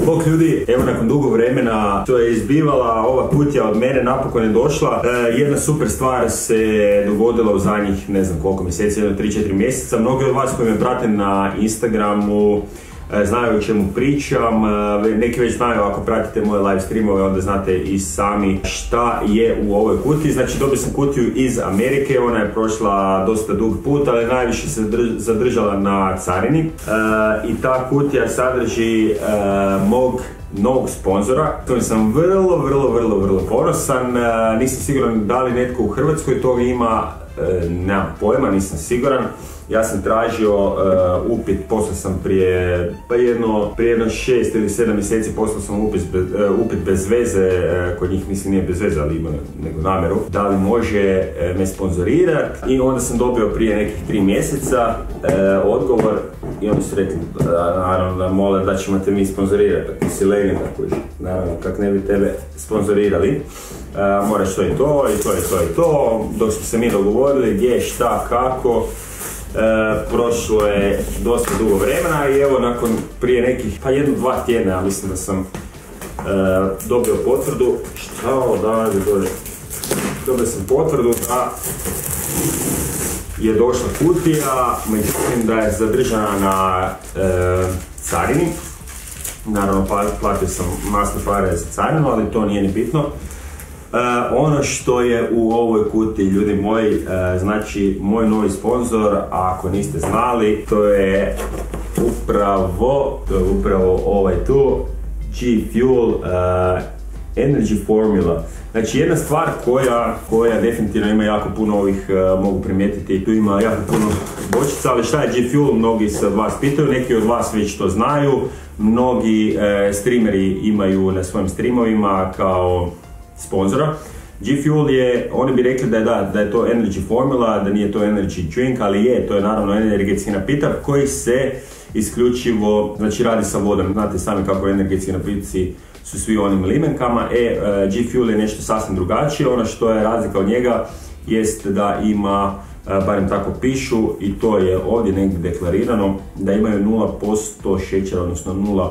Bog ljudi, evo nakon dugo vremena što je izbivala ova kutija od mene, napokon je došla. Jedna super stvar se dogodila u zadnjih ne znam koliko mjeseci, 3-4 mjeseca. Mnogi od vas koji me prate na Instagramu znaju o čemu pričam, neki već znaju, ako pratite moje live streamove onda znate i sami šta je u ovoj kutiji. Znači dobio sam kutiju iz Amerike, ona je prošla dosta dug put, ali najviše se zadržala na carini i ta kutija sadrži mog novog sponzora, kojim sam vrlo ponosan. Nisam siguran da li netko u Hrvatskoj to ima, nemam pojma, nisam siguran. Ja sam tražio upit, poslao sam prije jedno 6 ili 7 mjeseci poslao sam upit bez veze, kod njih mislim nije bez veze, ali ima nego namjeru, da li može me sponzorirati, i onda sam dobio prije nekih 3 mjeseca odgovor i onda su rekli naravno da mole da ćemo te mi sponzorirati, ti si legenda koji, naravno kak ne bi tebe sponzorirali. Moraš to i to i to i to i to, dok smo se mi dogovorili gdje, šta, kako. Prošlo je dosta dugo vremena i evo nakon prije nekih, pa 1-2 tjedna, ja mislim da sam dobio potvrdu. Šta ovo da dobio sam potvrdu da je došla kutija, međutim da je zadržana na carini. Naravno platio sam masne pare za carinu, ali to nije ni bitno. Ono što je u ovoj kutiji, ljudi moji, znači moj novi sponzor, a ako niste znali, to je upravo ovaj tu, G Fuel Energy Formula. Znači jedna stvar koja definitivno ima jako puno ovih, mogu primijetiti, i tu ima jako puno bočica, ali šta je G Fuel, mnogi se od vas pitaju, neki od vas već to znaju, mnogi streameri imaju na svojim streamovima kao sponzora. G Fuel je, oni bi rekli da je to energy formula, da nije to energy drink, ali je, to je naravno energetski napitak koji se isključivo, znači radi sa vodom. Znate sami kako energetski napici su svi onim limenkama, G Fuel je nešto sasvim drugačije. Ono što je razlika od njega jest da ima, barem tako pišu, i to je ovdje negdje deklarirano, da imaju 0% šećera, odnosno 0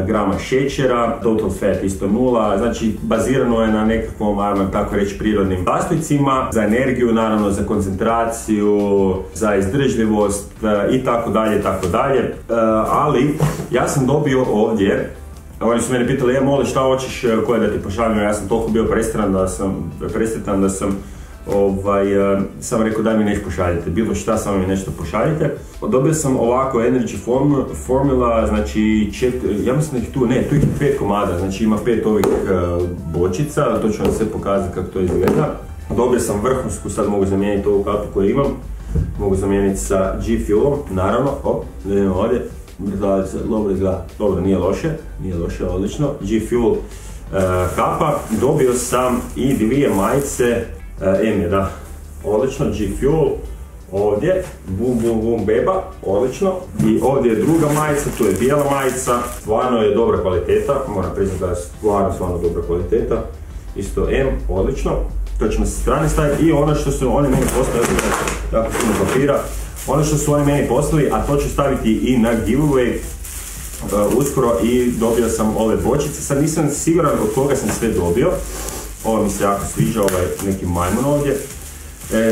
grama šećera, total fat isto 0, znači bazirano je na nekakvom, ajmo tako reći, prirodnim sastojcima, za energiju, naravno za koncentraciju, za izdržljivost i tako dalje, ali ja sam dobio ovdje, oni su mene pitali, moli šta hoćeš koje da ti pošaljem, ja sam toliko bio presretan da sam sam rekao daj mi nešto pošaljite, bilo šta, samo mi nešto pošaljite. Dobio sam ovako energy formula, znači ja mislim da ih tu ih 5 komada, znači ima 5 ovih bočica, to ću vam sve pokazati kako to izgleda. Dobio sam vrhunsku, sad mogu zamijeniti ovu kapu koju imam, mogu zamijeniti sa G Fuelom, naravno, da idemo ovdje, dobro izgleda, dobro, nije loše, odlično, G Fuel kapa. Dobio sam i 2 majice, da, odlično, G Fuel, ovdje, bum beba, odlično, i ovdje je druga majica, tu je bijela majica, stvarno je dobra kvaliteta, moram priznati da je stvarno dobra kvaliteta, isto odlično, to ćemo sa strane staviti. I ono što su oni meni poslali, jako puno papira, ono što su oni meni poslali, a to ću staviti i na giveaway uskoro, i dobio sam ove bočice, sad nisam siguran od koga sam sve dobio. Ovo mi se jako sviđa, ovaj neki majmun ovdje.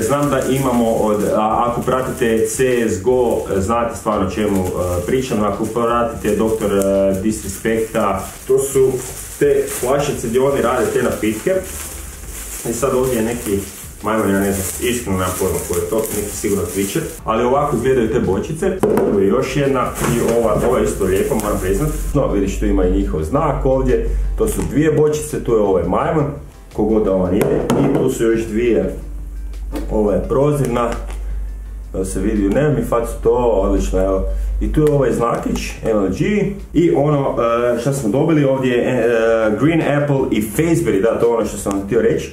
Znam da imamo ako pratite CSGO, znate stvarno o čemu pričam, ako pratite Dr. Disrespecta, to su te flašice gdje oni rade te napitke. I sad ovdje je neki majmun, ja ne znam, iskreno nemam pojma koji je to, neki sigurno Twitcher, ali ovako izgledaju te bočice. Tu je još jedna i ova je isto lijepa, moram priznat. No, vidiš, tu ima i njihov znak ovdje, to su 2 bočice, tu je ovaj majmun, kogod da on ide, i tu su još 2, ova je prozirna, da se vidi, nema mi facu, to odlično, evo. I tu je ovaj znakić, LG, i ono što smo dobili ovdje je Green Apple i Faceberry, da, to je ono što sam htio reći.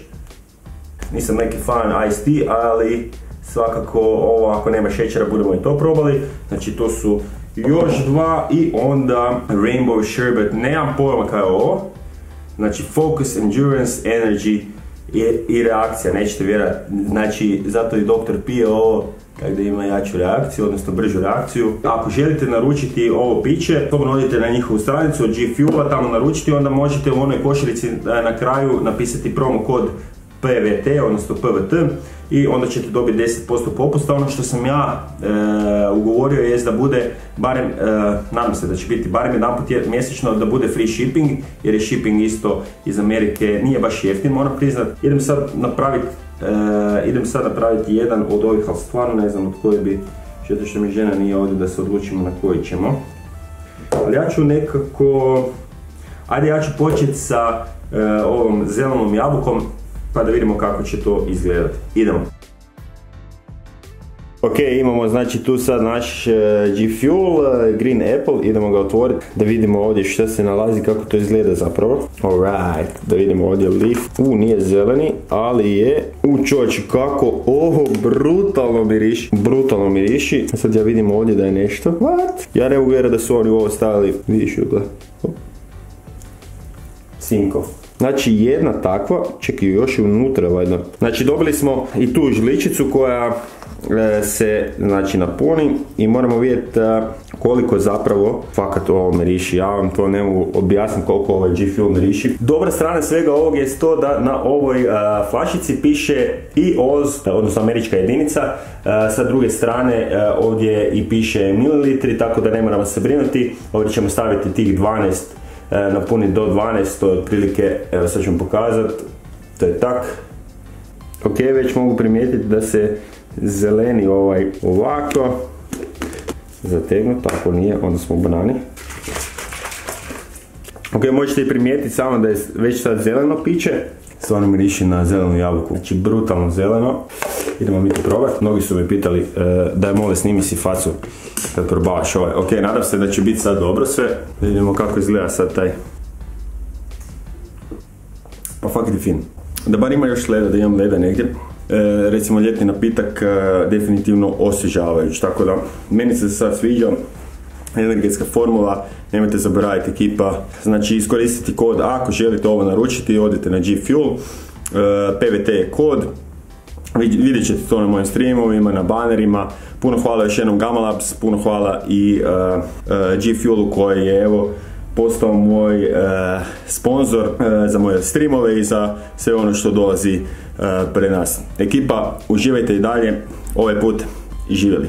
Nisam neki fan Iced Tea, ali svakako ovo, ako nema šećera, budemo i to probali. Znači to su još 2 i onda Rainbow Sherbet, nemam pojma kaj je ovo. Znači Focus, Endurance, Energy i reakcija, nećete vjerati. Znači zato i doktor pije ovo tako da ima jaču reakciju, odnosno bržu reakciju. Ako želite naručiti ovo piće, slobodno odite na njihovu stranicu od G Fuela, tamo naručiti, onda možete u onoj košarici na kraju napisati promo kod PVT, odnosno PVT, i onda ćete dobiti 10% popusta. Ono što sam ja ugovorio je da bude barem, nadam se da će biti barem jedanput mjesečno da bude free shipping, jer je shipping isto iz Amerike nije baš jeftin, moram priznat. Idem sad napraviti jedan od ovih, ali stvarno ne znam od koje bi, zato što mi žena nije ovdje da se odlučimo na koji ćemo. Ali ja ću nekako, ja ću početi sa ovom zelenom jabukom, pa da vidimo kako će to izgledati. Idemo. Ok, imamo znači tu sad naš G Fuel, Green Apple, idemo ga otvoriti da vidimo ovdje što se nalazi, kako to izgleda zapravo. Alright, da vidimo ovdje leaf, nije zeleni, ali je, čovječe kako ovo brutalno miriši, sad ja vidim ovdje da je nešto, what? Ja ne mogu vjerati da su oni ovo stavili, vidiš joj gleda. Cinko. Znači jedna takva, čekaj još je unutra valjda. Znači dobili smo i tu žličicu koja se znači napuni i moramo vidjeti koliko zapravo fakat ovo miriši. Ja vam to ne mogu objasniti koliko ovaj G Fuel miriši. Dobra strana svega ovog je to da na ovoj flašici piše i Oz, odnosno američka jedinica. Sa druge strane ovdje i piše mililitri, tako da ne moramo se brinuti. Ovdje ćemo staviti tih 12, napuniti do 12, to je otprilike, evo sad ću vam pokazati, to je tak. Ok, već mogu primijetiti da se zeleni ovako zategnut, ako nije onda smo u banani. Ok, možete i primijetiti samo da je već sad zeleno piće, stvarno miriši na zelenu jabuku, znači brutalno zeleno. Idemo mi to probati. Mnogi su me pitali daj mole snimi si facu kad probavaš ovaj. Ok, nadam se da će biti sad dobro sve. Da vidimo kako izgleda sad taj. Pa fakat je fin. Da bar ima još leda, da imam leda negdje. Recimo ljetni napitak definitivno osvježavajući, tako da meni se sad sviđa. Energetska formula, nemojte zaboraviti ekipa, znači iskoristiti kod ako želite ovo naručiti, odite na G Fuel, PVT je kod. Vidjet ćete to na mojim streamovima, na banerima. Puno hvala još jednom Gamma Labs, puno hvala i G Fuelu koji je evo postao moj sponzor za moje streamove i za sve ono što dolazi pred nas. Ekipa, uživajte i dalje, ovaj put živjeli.